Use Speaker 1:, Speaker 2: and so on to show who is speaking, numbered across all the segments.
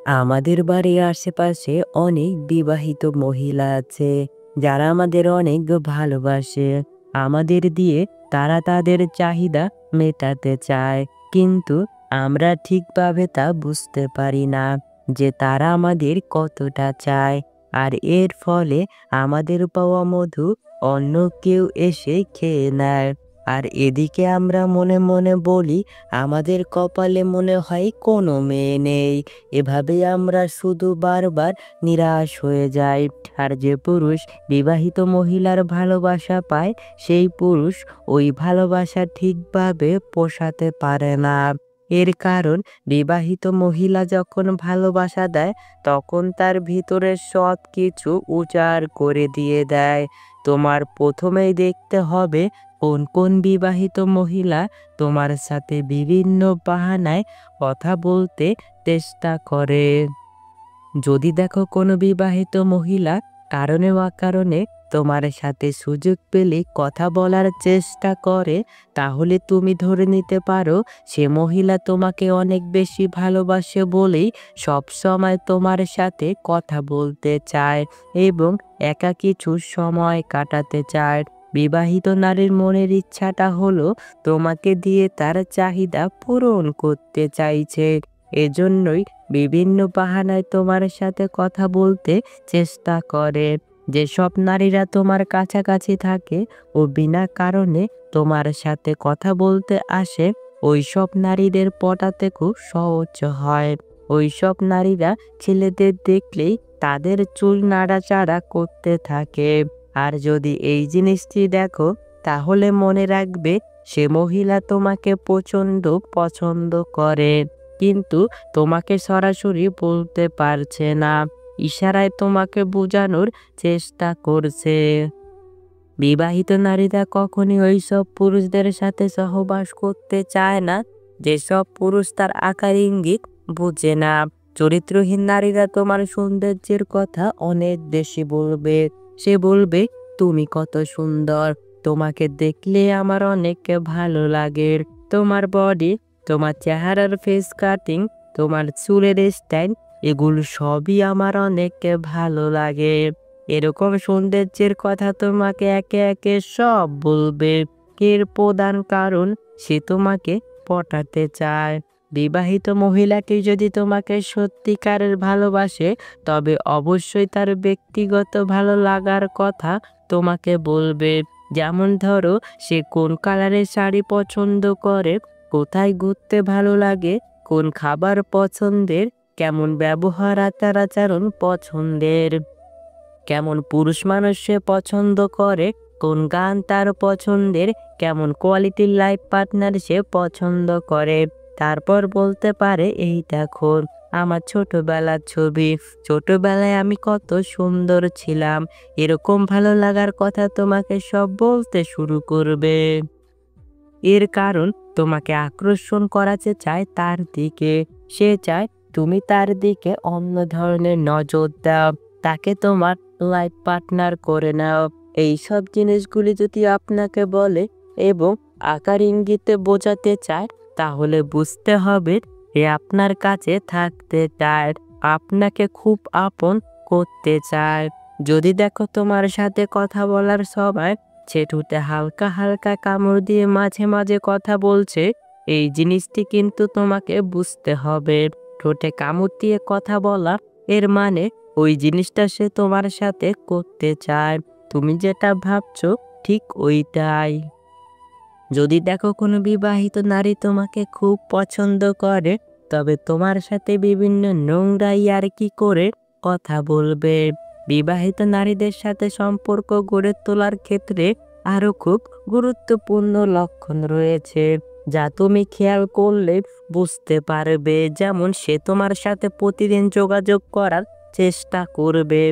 Speaker 1: আমাদের বাড়ির আশেপাশে অনেক বিবাহিত মহিলা আছে যারা আমাদের অনেক ভালোবাসে। আমাদের দিয়ে তারা তাদের চাহিদা মেটাতে চায়, কিন্তু আমরা ঠিকভাবে তা বুঝতে পারি না যে তারা আমাদের কতটা চায়। আর এর ফলে আমাদের পাওয়া মধু অন্য কেউ এসে খেয়ে নেয়। আর এদিকে আমরা মনে মনে বলি আমাদের কপালে মনে হয় কোনো মেয়ে নেই। এভাবেই আমরা শুধু বারবার নিরাশ হয়ে যাই। আর যে পুরুষ বিবাহিত মহিলার ভালোবাসা পায়, সেই পুরুষ ওই ভালোবাসা ঠিকভাবে পোষাতে পারে না। এর কারণ, বিবাহিত মহিলা যখন ভালোবাসা দেয় তখন তার ভিতরের সব কিছু উজাড় করে দিয়ে দেয়। তোমার প্রথমেই দেখতে হবে কোন কোন বিবাহিত মহিলা তোমার সাথে বিভিন্ন বাহানায় কথা বলতে চেষ্টা করে। যদি দেখো কোনো বিবাহিত মহিলা কারণে অকারণে তোমার সাথে সুযোগ পেলে কথা বলার চেষ্টা করে, তাহলে তুমি ধরে নিতে পারো সে মহিলা তোমাকে অনেক বেশি ভালোবাসে বলেই সব সময় তোমার সাথে কথা বলতে চায় এবং একা কিছু সময় কাটাতে চায়। বিবাহিত নারীর মনের ইচ্ছাটা হলো তোমাকে দিয়ে তার চাহিদা পূরণ করতে চাইছে। এজন্যই বিভিন্ন বাহানায় তোমার সাথে কথা বলতে চেষ্টা করে। যেসব নারীরা তোমার কাছাকাছি থাকে ও বিনা কারণে তোমার সাথে কথা বলতে আসে, ওইসব নারীদের পটাতে খুব সহজ হয়। ওইসব নারীরা ছেলেদের দেখলেই তাদের চুল নাড়াচাড়া করতে থাকে। আর যদি এই জিনিসটি দেখো, তাহলে মনে রাখবে সে মহিলা তোমাকে প্রচণ্ড পছন্দ করে, কিন্তু তোমাকে সরাসরি বলতে পারছে না, ইশারায় তোমাকে বোঝানোর চেষ্টা করছে। বিবাহিত নারীরা কখনই ওইসব পুরুষদের সাথে সহবাস করতে চায় না যেসব পুরুষ তার আকার ইঙ্গিত বুঝে না। চরিত্রহীন নারীরা তোমার সৌন্দর্যের কথা অনেক বেশি বলবে। সে বলবে, তুমি কত সুন্দর, তোমাকে দেখলে আমার অনেক ভালো লাগে, তোমার বডি, তোমার চেহারার ফেস কাটিং, তোমার চুলের স্টাইল, এগুলো সবই আমার অনেক ভালো লাগে। এরকম সৌন্দর্যের কথা তোমাকে একে একে সব বলবে। এর প্রধান কারণ, সে তোমাকে পটাতে চায়। বিবাহিত মহিলাটি যদি তোমাকে সত্যিকারের ভালোবাসে, তবে অবশ্যই তার ব্যক্তিগত ভালো লাগার কথা তোমাকে বলবে। যেমন ধরো, সে কোন কালারের শাড়ি পছন্দ করে, কোথায় ঘুরতে ভালো লাগে, কোন খাবার পছন্দের, কেমন ব্যবহার আচার আচরণ পছন্দের, কেমন পুরুষ মানুষ সে পছন্দ করে, কোন গান তার পছন্দের, কেমন কোয়ালিটির লাইফ পার্টনার সে পছন্দ করে। তারপর বলতে পারে, এই দেখো আমার ছোটবেলার ছবি, ছোটবেলায় আমি কত সুন্দর ছিলাম। এরকম ভালো লাগার কথা তোমাকে সব বলতে শুরু করবে। এর কারণ, তোমাকে আকর্ষণ করাতে চায় তার দিকে। সে চায় তুমি তার দিকে অন্য ধরনের নজর দাও, তাকে তোমার লাইফ পার্টনার করে নাও। এইসব জিনিসগুলি যদি আপনাকে বলে এবং আকার ইঙ্গিতে বোঝাতে চায়, তাহলে বুঝতে হবে এ আপনার কাছে থাকতে চায়, আপনাকে খুব আপন করতে চায়। যদি দেখো তোমার সাথে কথা বলার সময় সে ঠোঁটে হালকা হালকা কামড় দিয়ে মাঝে মাঝে কথা বলছে, এই জিনিসটি কিন্তু তোমাকে বুঝতে হবে। ঠোঁটে কামড় দিয়ে কথা বলা, এর মানে ওই জিনিসটা সে তোমার সাথে করতে চায়। তুমি যেটা ভাবছো ঠিক ওইটাই। যদি দেখো কোনো বিবাহিত নারী তোমাকে খুব পছন্দ করে, তবে তোমার সাথে বিভিন্ন নোংরা ইয়ার্কি করে কথা বলবে। বিবাহিত নারীদের সাথে সম্পর্ক গড়ে তোলার ক্ষেত্রে আরও খুব গুরুত্বপূর্ণ লক্ষণ রয়েছে, যা তুমি খেয়াল করলে বুঝতে পারবে। যেমন, সে তোমার সাথে প্রতিদিন যোগাযোগ করার চেষ্টা করবে।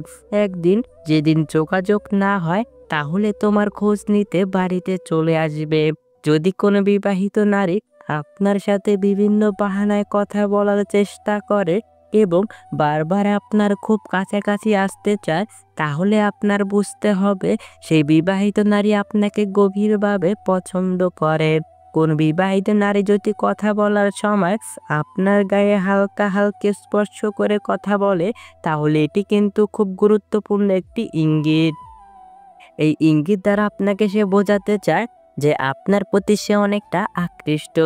Speaker 1: একদিন যেদিন যোগাযোগ না হয়, তাহলে তোমার খোঁজ নিতে বাড়িতে চলে আসবে। যদি কোনো বিবাহিত নারী আপনার সাথে বিভিন্ন বাহানায় কথা বলার চেষ্টা করে এবং বারবার আপনার খুব কাছাকাছি আসতে চায়, তাহলে আপনার বুঝতে হবে সেই বিবাহিত নারী আপনাকে গভীরভাবে পছন্দ করে। কোন বিবাহিত নারী যদি কথা বলার সময় আপনার গায়ে হালকা হালকা স্পর্শ করে কথা বলে, তাহলে এটি কিন্তু খুব গুরুত্বপূর্ণ একটি ইঙ্গিত। এই ইঙ্গিত দ্বারা আপনাকে সে বোঝাতে চায় যে আপনার প্রতি সে অনেকটা আকৃষ্ট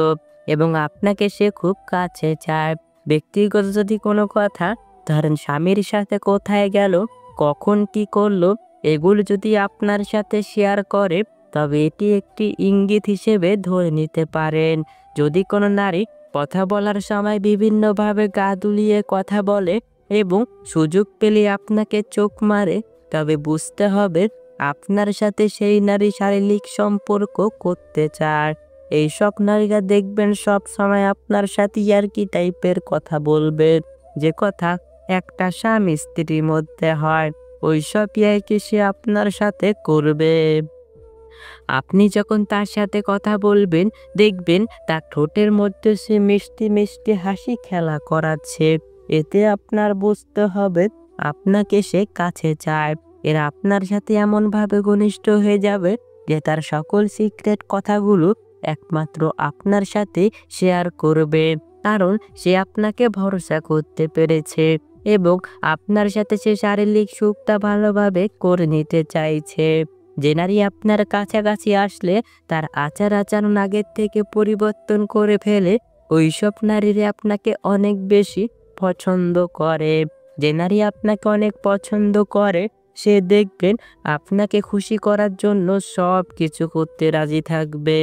Speaker 1: এবং আপনাকে সে খুব কাছে চায়। ব্যক্তিগত যদি কোনো কথা, ধরেন স্বামীর সাথে কোথায় গেল, কখন কি করলো, এগুলো যদি আপনার সাথে শেয়ার করে, তবে এটি একটি ইঙ্গিত হিসেবে ধরে নিতে পারেন। যদি কোনো নারী কথা বলার সময় বিভিন্নভাবে গা দুলিয়ে কথা বলে এবং সুযোগ পেলে আপনাকে চোখ মারে, তবে বুঝতে হবে আপনার সাথে সেই নারী শারীরিক সম্পর্ক করতে চায়। এইসব নারীরা দেখবেন সব সময় আপনার সাথে ইয়ার্কি টাইপের কথা বলবে, যে কথা একটা স্বামী স্ত্রীর মধ্যে হয়, ওইসব ইয়ার্কি সে আপনার সাথে করবে। আপনি যখন তার সাথে কথা বলবেন, দেখবেন তার ঠোঁটের মধ্যে সে মিষ্টি মিষ্টি হাসি খেলা করাচ্ছে। এতে আপনার বুঝতে হবে আপনাকে সে কাছে চায়। এরা আপনার সাথে এমনভাবে ঘনিষ্ঠ হয়ে যাবে যে তার সকল সিক্রেট কথাগুলো একমাত্র আপনার সাথে শেয়ার করবে, কারণ সে আপনাকে ভরসা করতে পেরেছে এবং আপনার সাথে সে শারীরিক সুখটা ভালোভাবে করে নিতে চাইছে। যে নারী আপনার কাছাকাছি আসলে তার আচার আচরণ আগের থেকে পরিবর্তন করে ফেলে, ওইসব নারীরা আপনাকে অনেক বেশি পছন্দ করে। যে নারী আপনাকে অনেক পছন্দ করে, সে দেখবেন আপনাকে খুশি করার জন্য সব কিছু করতে রাজি থাকবে।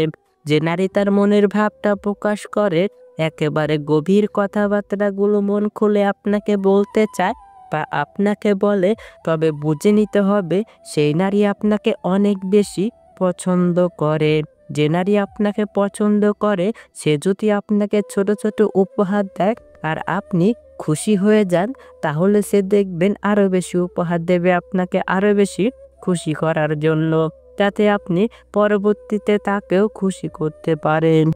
Speaker 1: যে নারী তার মনের ভাবটা প্রকাশ করে, একেবারে গভীর কথাবার্তাগুলো মন খুলে আপনাকে বলতে চায় বা আপনাকে বলে, তবে বুঝে নিতে হবে সেই নারী আপনাকে অনেক বেশি পছন্দ করে। যে নারী আপনাকে পছন্দ করে, সে যদি আপনাকে ছোট ছোট উপহার দেয় আর আপনি খুশি হয়ে যান, তাহলে সে দেখবেন আরো বেশি উপহার দেবে আপনাকে আরো বেশি খুশি করার জন্য, যাতে আপনি পরবর্তীতে তাকেও খুশি করতে পারেন।